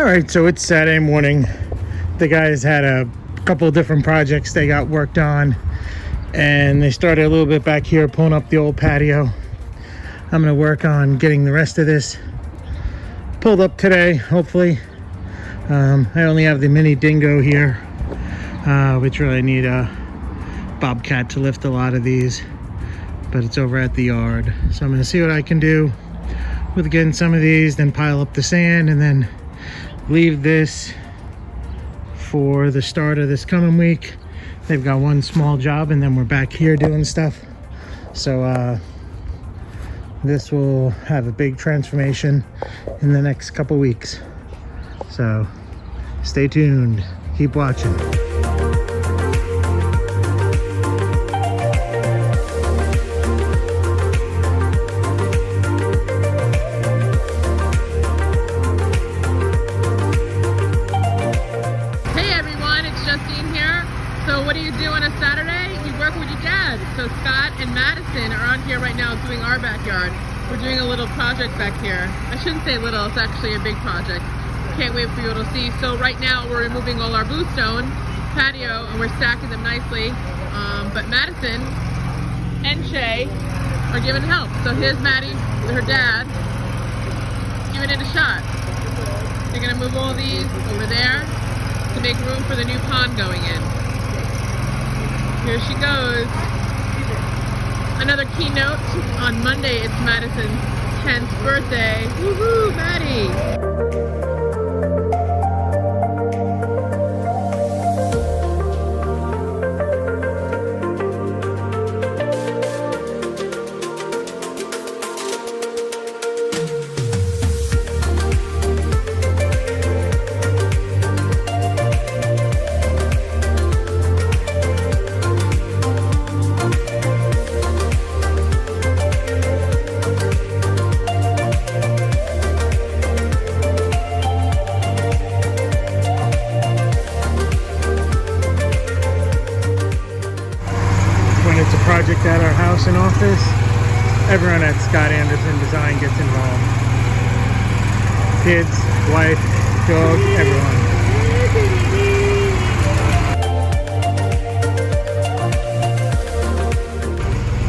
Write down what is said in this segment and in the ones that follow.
All right, so it's Saturday morning. The guys had a couple of different projects they got worked on, and they started a little bit back here pulling up the old patio. I'm gonna work on getting the rest of this pulled up today, hopefully. I only have the mini dingo here, which really need a bobcat to lift a lot of these, but it's over at the yard. So I'm gonna see what I can do with getting some of these, then pile up the sand, and then leave this for the start of this coming week. They've got one small job and then we're back here doing stuff. So this will have a big transformation in the next couple weeks. So stay tuned, keep watching. So Scott and Madison are on here right now doing our backyard. We're doing a little project back here. I shouldn't say little, it's actually a big project. Can't wait for you to see. So right now we're removing all our bluestone patio and we're stacking them nicely. But Madison and Shay are giving help. So here's Maddie, her dad, giving it a shot. They're gonna move all these over there to make room for the new pond going in. Here she goes. Another keynote, on Monday it's Madison's 10th birthday. Woohoo, Maddie! It's a project at our house and office. Everyone at Scott Anderson Design gets involved. Kids, wife, dog, everyone.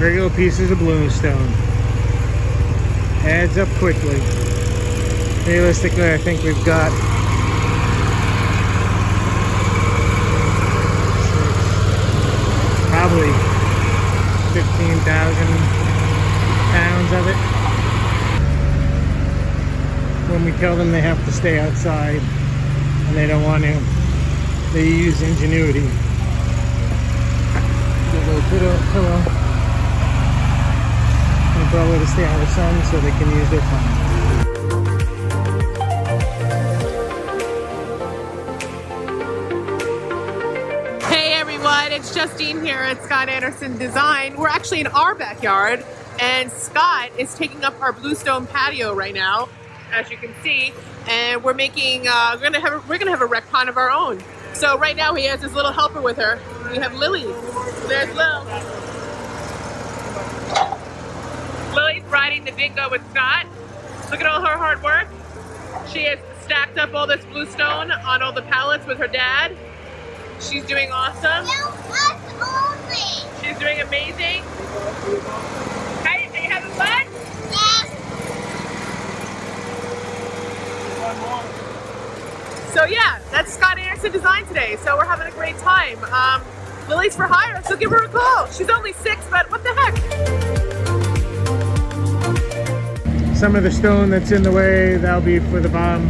Regular pieces of bluestone. Adds up quickly. Realistically, I think we've got probably 15,000 pounds of it. When we tell them they have to stay outside and they don't want to, they use ingenuity. Get a little pillow. And tell her to stay out of the sun so they can use their phone. It's Justine here at Scott Anderson Design. We're actually in our backyard, and Scott is taking up our bluestone patio right now, as you can see. And we're making we're gonna have a rec pond of our own. So right now he has his little helper with her. We have Lily. There's Lil. Lily's riding the dingo with Scott. Look at all her hard work. She has stacked up all this bluestone on all the pallets with her dad. She's doing awesome. She's doing amazing. Hey, are you having fun? Yeah. So yeah, that's Scott Anderson Design today. So we're having a great time. Lily's for hire, so give her a call. She's only 6, but what the heck? Some of the stone that's in the way, that'll be for the pond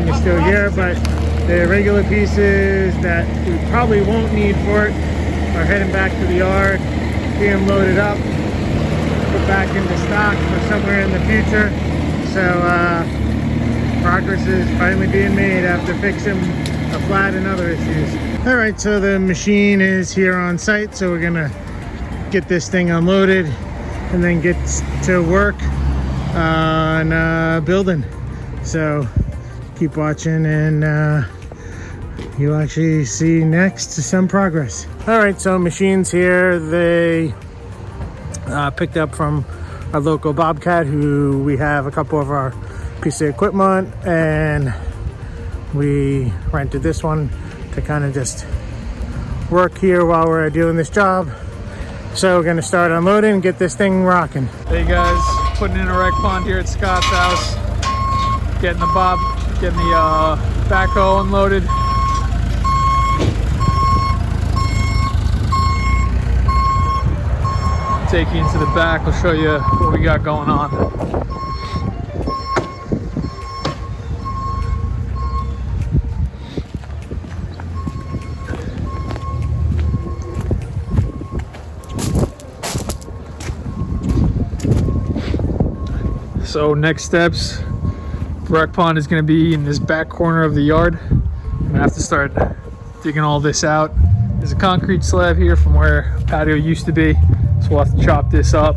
is still here, but the regular pieces that we probably won't need for it are heading back to the yard, being loaded up, put back into stock for somewhere in the future. So progress is finally being made after fixing a flat and other issues. All right, so the machine is here on site, so we're gonna get this thing unloaded and then get to work on building. So keep watching and you'll actually see next some progress. All right, so machines here. They picked up from our local bobcat, who we have a couple of our pieces of equipment, and we rented this one to kind of just work here while we're doing this job. So we're gonna start unloading and get this thing rocking. Hey guys, putting in a rec pond here at Scott's house. Getting the backhoe unloaded. Take you into the back, I'll show you what we got going on. So next steps, the rec pond is going to be in this back corner of the yard. I'm going to have to start digging all this out. There's a concrete slab here from where a patio used to be, so we'll have to chop this up.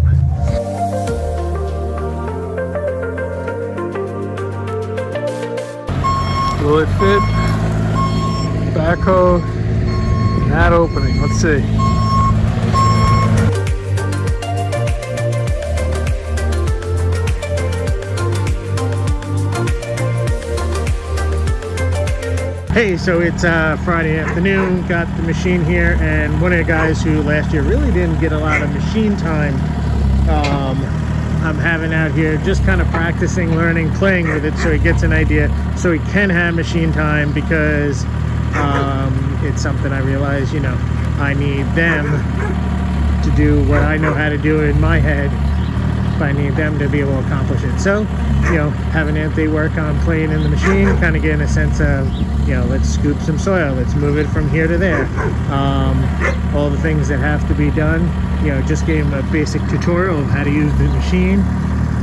Will it fit? Backhoe in that opening, let's see. Hey, so it's Friday afternoon, got the machine here, and one of the guys who last year really didn't get a lot of machine time, I'm having out here just kind of practicing, learning, playing with it so he gets an idea, so he can have machine time, because it's something I realize, you know, I need them to do what I know how to do in my head. I need them to be able to accomplish it. So, you know, having Anthony work on playing in the machine, kind of getting a sense of, you know, let's scoop some soil, let's move it from here to there. All the things that have to be done, you know, just gave him a basic tutorial of how to use the machine,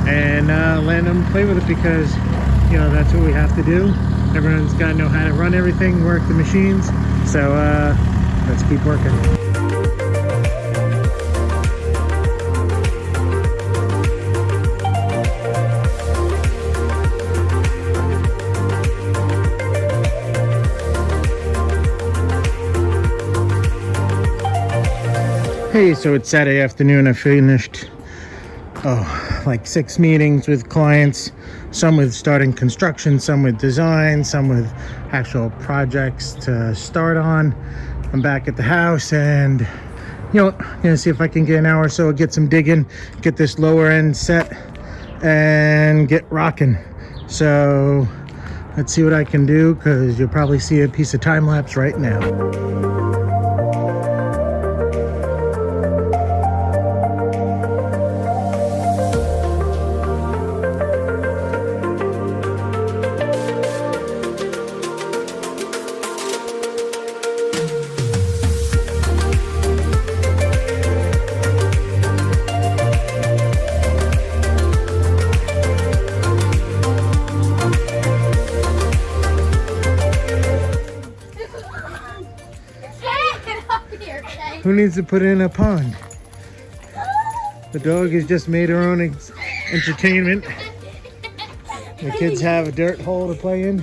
and letting him play with it, because, you know, that's what we have to do. Everyone's got to know how to run everything, work the machines. So let's keep working. Hey, so it's Saturday afternoon. I finished like 6 meetings with clients, some with starting construction, some with design, some with actual projects to start on. I'm back at the house, and you know, I'm gonna see if I can get an hour or so, get some digging, get this lower end set, and get rocking. So let's see what I can do, because you'll probably see a piece of time lapse right now. Who needs to put in a pond? The dog has just made her own entertainment. The kids have a dirt hole to play in.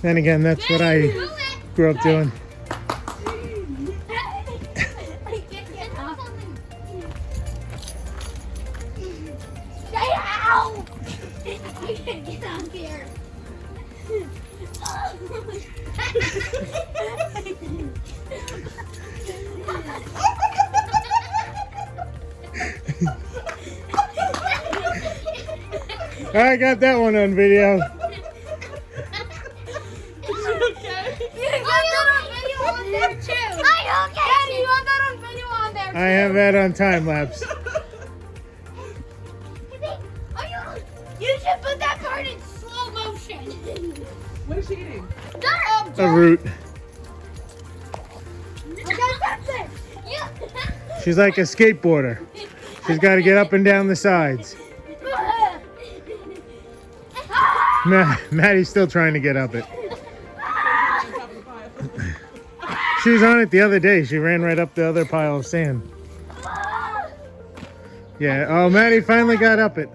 Then again, that's what I grew up doing. I got that one on video. I have that on time lapse. You should put that part in slow motion. What is she eating? A root. She's like a skateboarder. She's got to get up and down the sides. Maddie's still trying to get up it. She was on it the other day. She ran right up the other pile of sand. Yeah. Oh, Maddie finally got up it.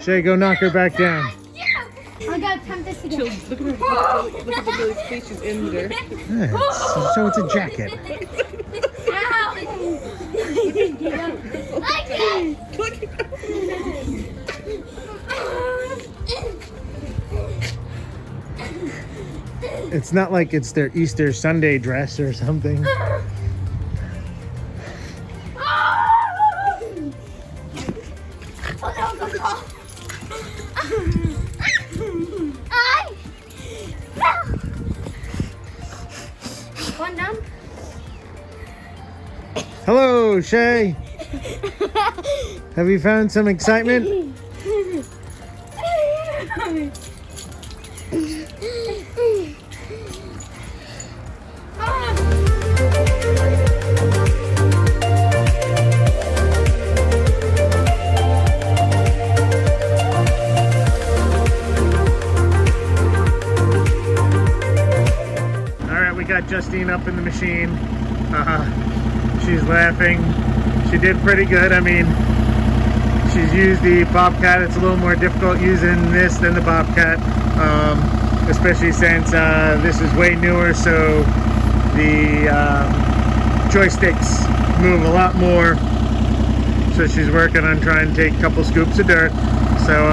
Shay, go knock her back down. I gotta attempt this again. Look at the Billy's face. She's in there. Yeah, so it's a jacket. Ow! It's not like it's their Easter Sunday dress or something. One down. Hello, Shay. Have you found some excitement? We got Justine up in the machine. She's laughing. She did pretty good. I mean, she's used the Bobcat. It's a little more difficult using this than the Bobcat, especially since this is way newer, so the joysticks move a lot more. So she's working on trying to take a couple scoops of dirt. So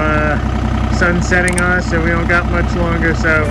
sun's setting on us and we don't got much longer, so